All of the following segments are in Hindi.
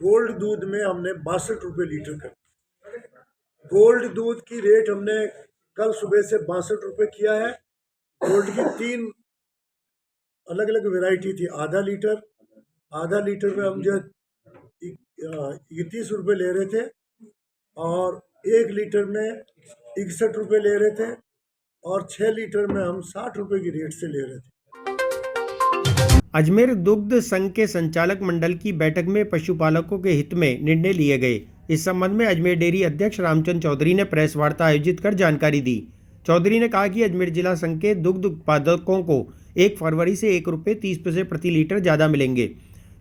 गोल्ड दूध में हमने 62 रुपये लीटर कर, गोल्ड दूध की रेट हमने कल सुबह से 62 रुपये किया है। गोल्ड की 3 अलग अलग वैरायटी थी। आधा लीटर में हम जो 31 रुपये ले रहे थे और 1 लीटर में 61 रुपये ले रहे थे और 6 लीटर में हम 60 रुपये की रेट से ले रहे थे। अजमेर दुग्ध संघ के संचालक मंडल की बैठक में पशुपालकों के हित में निर्णय लिए गए। इस संबंध में अजमेर डेयरी अध्यक्ष रामचंद्र चौधरी ने प्रेस वार्ता आयोजित कर जानकारी दी। चौधरी ने कहा कि अजमेर जिला संघ के दुग्ध उत्पादकों को 1 फरवरी से 1 रुपये 30 पैसे प्रति लीटर ज़्यादा मिलेंगे,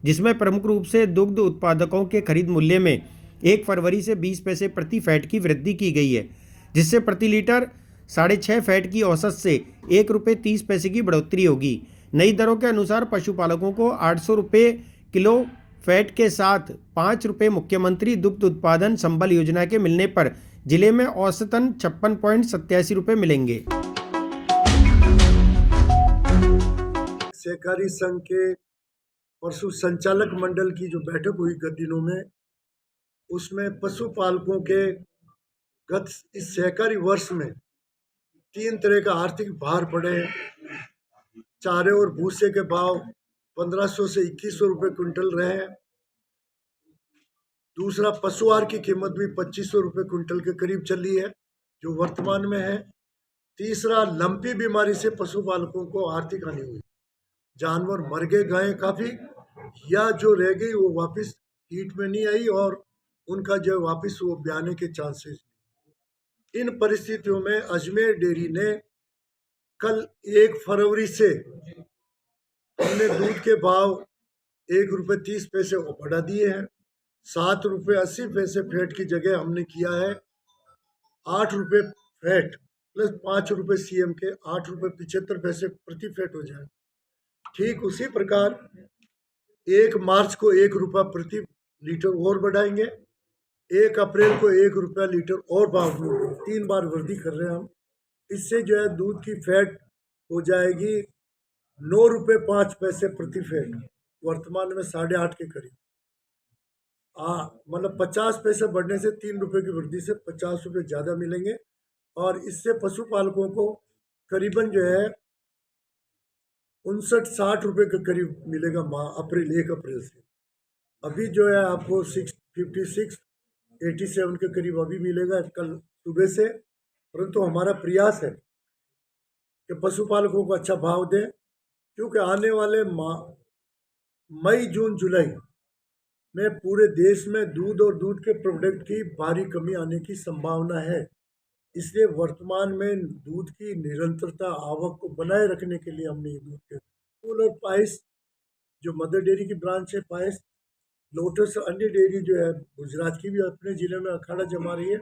जिसमें प्रमुख रूप से दुग्ध उत्पादकों के खरीद मूल्य में 1 फरवरी से 20 पैसे प्रति फैट की वृद्धि की गई है, जिससे प्रति लीटर 6.5 फैट की औसत से 1 रुपये 30 पैसे की बढ़ोतरी होगी। नई दरों के अनुसार पशुपालकों को 800 रुपये किलो फैट के साथ 5 रुपये मुख्यमंत्री दुग्ध उत्पादन संबल योजना के मिलने पर जिले में औसतन 56.87 रुपये मिलेंगे। सहकारी संघ के पशु संचालक मंडल की जो बैठक हुई गत दिनों में, उसमें पशुपालकों के गत इस सहकारी वर्ष में 3 तरह का आर्थिक भार पड़े हैं। चारे और भूसे के भाव 1500 से 2100 रुपये क्विंटल रहे हैं। दूसरा, पशु आहार की कीमत भी 2500 रुपये क्विंटल के करीब चली है, जो वर्तमान में है। तीसरा, लंपी बीमारी से पशुपालकों को आर्थिक हानि हुई, जानवर मर गए, गायें काफ़ी, या जो रह गई वो वापस हीट में नहीं आई और उनका जो वापस वो ब्याने के चांसेस। इन परिस्थितियों में अजमेर डेयरी ने कल 1 फरवरी से हमने दूध के भाव 1 रुपये 30 पैसे बढ़ा दिए हैं। 7 रुपये 80 पैसे फैट की जगह हमने किया है 8 रुपये फैट प्लस 5 रुपये सीएम के 8 रुपये 75 पैसे प्रति फैट हो जाए। ठीक उसी प्रकार 1 मार्च को 1 रुपया प्रति लीटर और बढ़ाएंगे। 1 अप्रैल को 1 रुपया लीटर और भाव 3 बार वृद्धि कर रहे हैं हम। इससे जो है दूध की फैट हो जाएगी 9 रुपये 5 पैसे प्रति फैट, वर्तमान में 8.5 के करीब। मतलब 50 पैसे बढ़ने से 3 रुपये की वृद्धि से 50 रुपये ज़्यादा मिलेंगे और इससे पशुपालकों को करीबन जो है 59-60 रुपये के करीब मिलेगा 1 अप्रैल से। अभी जो है आपको 656-87 के करीब अभी मिलेगा कल सुबह से। परंतु हमारा प्रयास है कि पशुपालकों को अच्छा भाव दें, क्योंकि आने वाले मई जून जुलाई में पूरे देश में दूध और दूध के प्रोडक्ट की भारी कमी आने की संभावना है। इसलिए वर्तमान में दूध की निरंतरता आवक को बनाए रखने के लिए हमने दूध के फूल और पाइस, जो मदर डेयरी की ब्रांच है पाइस, लोटस, अन्य डेयरी जो है गुजरात की भी अपने ज़िले में अखाड़ा जमा रही है,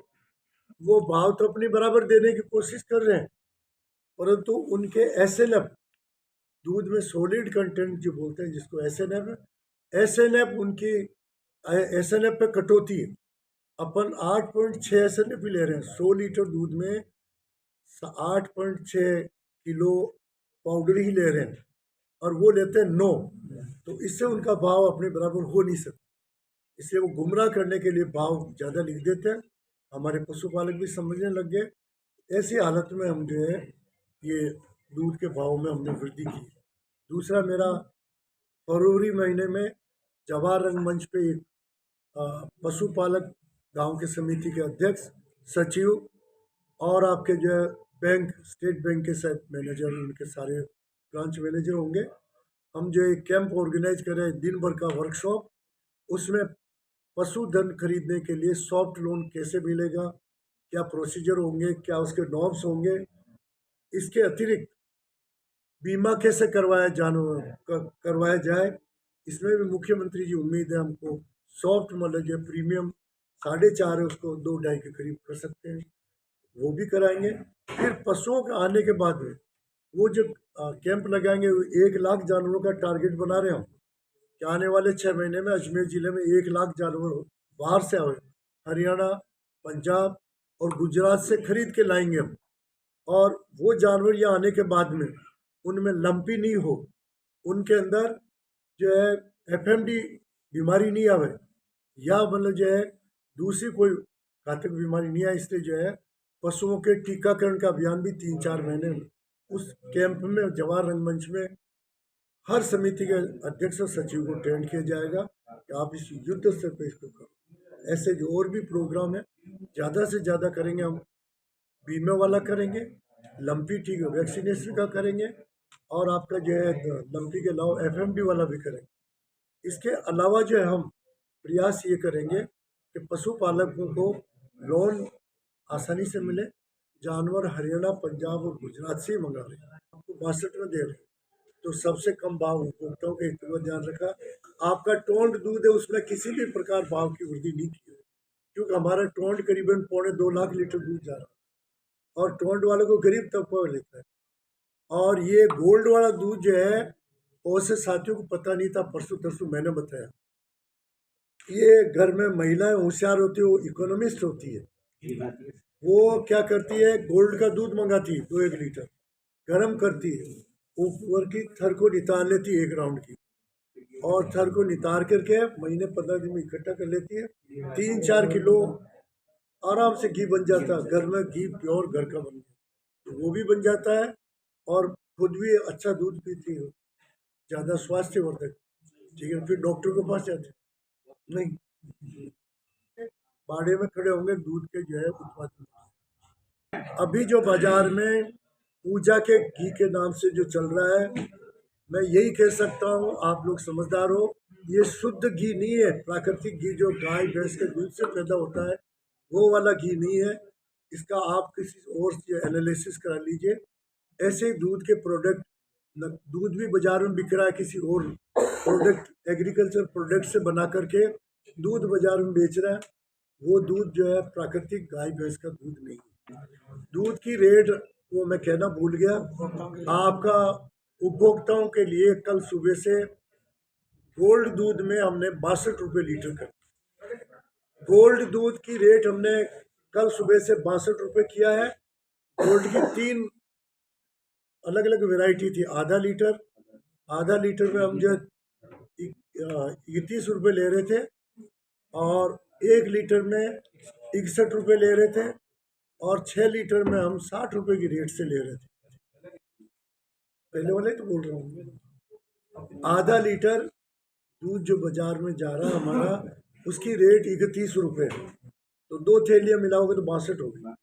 वो भाव तो अपनी बराबर देने की कोशिश कर रहे हैं, परंतु उनके एसएनएफ दूध में सॉलिड कंटेंट जो बोलते हैं जिसको एसएनएफ उनकी एसएनएफ पे कटौती है। अपन 8.6 एसएनएफ ही ले रहे हैं। 100 लीटर दूध में 8.6 किलो पाउडर ही ले रहे हैं और वो लेते हैं 9, तो इससे उनका भाव अपने बराबर हो नहीं सकता। इसलिए वो गुमराह करने के लिए भाव ज़्यादा लिख देते हैं। हमारे पशुपालक भी समझने लग गए। ऐसी हालत में हम जो है ये दूध के भाव में हमने वृद्धि की। दूसरा, मेरा फरवरी महीने में जवाहर रंगमंच पे एक पशुपालक गांव के समिति के अध्यक्ष, सचिव और आपके जो है बैंक, स्टेट बैंक के साथ मैनेजर, उनके सारे ब्रांच मैनेजर होंगे। हम जो एक कैंप ऑर्गेनाइज कर रहे हैं, दिन भर का वर्कशॉप। उसमें पशुधन खरीदने के लिए सॉफ्ट लोन कैसे मिलेगा, क्या प्रोसीजर होंगे, क्या उसके नॉर्म्स होंगे, इसके अतिरिक्त बीमा कैसे करवाया जाए, इसमें भी मुख्यमंत्री जी उम्मीद है हमको सॉफ्ट मतलब जो प्रीमियम 4.5 है उसको 2-2.5 के करीब कर सकते हैं, वो भी कराएंगे। फिर पशुओं के आने के बाद में वो जो कैंप लगाएंगे, 1 लाख जानवरों का टारगेट बना रहे हम कि आने वाले 6 महीने में अजमेर ज़िले में 1 लाख जानवर बाहर से आए, हरियाणा, पंजाब और गुजरात से खरीद के लाएंगे हम। और वो जानवर यहाँ आने के बाद में उनमें लंपी नहीं हो, उनके अंदर जो है एफएमडी बीमारी नहीं आवे, या मतलब जो है दूसरी कोई घातक बीमारी नहीं है, इसलिए जो है पशुओं के टीकाकरण का अभियान भी 3-4 महीने उस कैंप में जवाहर रंगमंच में हर समिति के अध्यक्ष और सचिव को ट्रेन किया जाएगा कि आप इस युद्ध स्तर पर इसको करो। ऐसे जो और भी प्रोग्राम है ज़्यादा से ज़्यादा करेंगे हम, बीमे वाला करेंगे, लंपी टीका वैक्सीनेशन का करेंगे और आपका जो है लंपी के अलावा FMD वाला भी करेंगे। इसके अलावा जो है हम प्रयास ये करेंगे कि पशुपालकों को लोन आसानी से मिले। जानवर हरियाणा, पंजाब और गुजरात से ही मंगा रहे हैं, आपको 62 में दे रहे हैं, तो सबसे कम भाव उपभोक्ताओं के हित में ध्यान रखा। आपका टोंड दूध है उसमें किसी भी प्रकार भाव की वृद्धि नहीं की है, क्योंकि हमारा टोंड करीबन 2.25 लाख लीटर दूध जा रहा है और टोंड वालों को गरीब तबका लेता है। और ये गोल्ड वाला दूध जो है बहुत से साथियों को पता नहीं था, परसों तरसों मैंने बताया। ये घर में महिलाएं होशियार होती है, वो इकोनॉमिस्ट होती है, वो क्या करती है गोल्ड का दूध मंगाती है 2-1 लीटर, गर्म करती है, ऊपर की थर को नितार लेती है 1 राउंड की, और थर को नितार करके महीने 15 दिन में इकट्ठा कर लेती है। 3-4 किलो आराम से घी बन जाता है, घर में घी प्योर घर का बन गया, तो वो भी बन जाता है और खुद भी अच्छा दूध पीती हो, ज़्यादा स्वास्थ्यवर्धक। ठीक है, फिर डॉक्टर के पास जाते नहीं, बाड़े में खड़े होंगे दूध के जो है उत्पादन। अभी जो बाजार में पूजा के घी के नाम से जो चल रहा है, मैं यही कह सकता हूँ, आप लोग समझदार हो, ये शुद्ध घी नहीं है। प्राकृतिक घी जो गाय भैंस के दूध से पैदा होता है वो वाला घी नहीं है। इसका आप किसी और से एनालिसिस करा लीजिए। ऐसे ही दूध के प्रोडक्ट, दूध भी बाजार में बिक रहा है किसी और प्रोडक्ट, एग्रीकल्चर प्रोडक्ट से बना करके दूध बाजार में बेच रहा है, वो दूध जो है प्राकृतिक गाय भैंस का दूध नहीं है। दूध की रेट वो मैं कहना भूल गया आपका, उपभोक्ताओं के लिए कल सुबह से गोल्ड दूध में हमने 62 रुपये लीटर कर, गोल्ड दूध की रेट हमने कल सुबह से 62 रुपये किया है। गोल्ड की 3 अलग अलग वैरायटी थी। आधा लीटर में हम जो 31 रुपये ले रहे थे और 1 लीटर में 61 रुपये ले रहे थे और 6 लीटर में हम 60 रुपये की रेट से ले रहे थे। पहले वाले तो बोल रहा हूँ, आधा लीटर दूध जो बाजार में जा रहा है हमारा, उसकी रेट 31 रुपये है, तो 2 थैलियाँ मिलाओगे तो 62 होगी,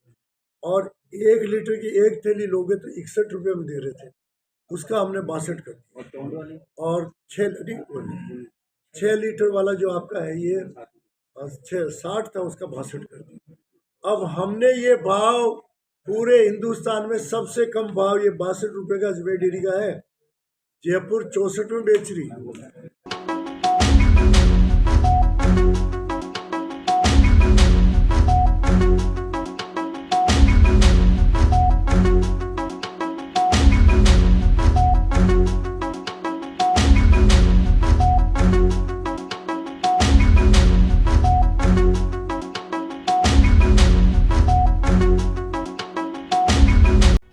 और 1 लीटर की 1 थैली लोगे तो 61 रुपये में दे रहे थे, उसका हमने 62 कर दिया। और 6 लीटर वाला जो आपका है ये 60 था, उसका 62 कर दिया। अब हमने ये भाव पूरे हिंदुस्तान में सबसे कम भाव ये 62 रुपये का अजमेर डेयरी का है, जयपुर 64 में बेच रही है।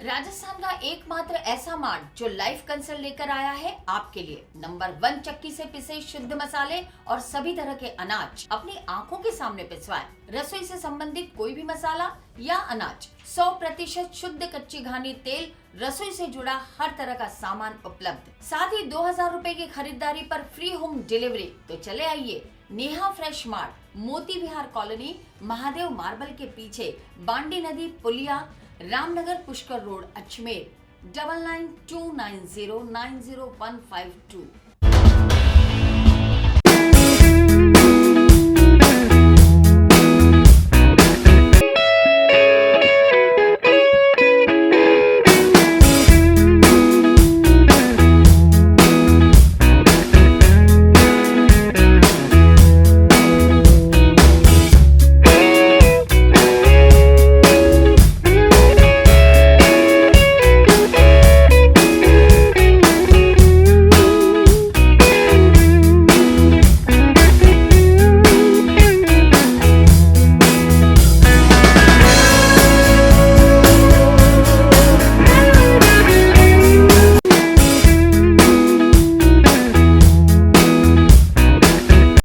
राजस्थान का एकमात्र ऐसा मार्ट जो लाइव कंसल्ट लेकर आया है आपके लिए नंबर 1 चक्की से पिसे शुद्ध मसाले और सभी तरह के अनाज अपनी आंखों के सामने पिसवाएं। रसोई से संबंधित कोई भी मसाला या अनाज 100% शुद्ध कच्ची घानी तेल, रसोई से जुड़ा हर तरह का सामान उपलब्ध, साथ ही 2000 रुपए की खरीदारी पर फ्री होम डिलीवरी। तो चले आइए नेहा फ्रेश मार्ट, मोती विहार कॉलोनी, महादेव मार्बल के पीछे, बांडी नदी पुलिया, रामनगर पुष्कर रोड, अजमेर। 9929090152।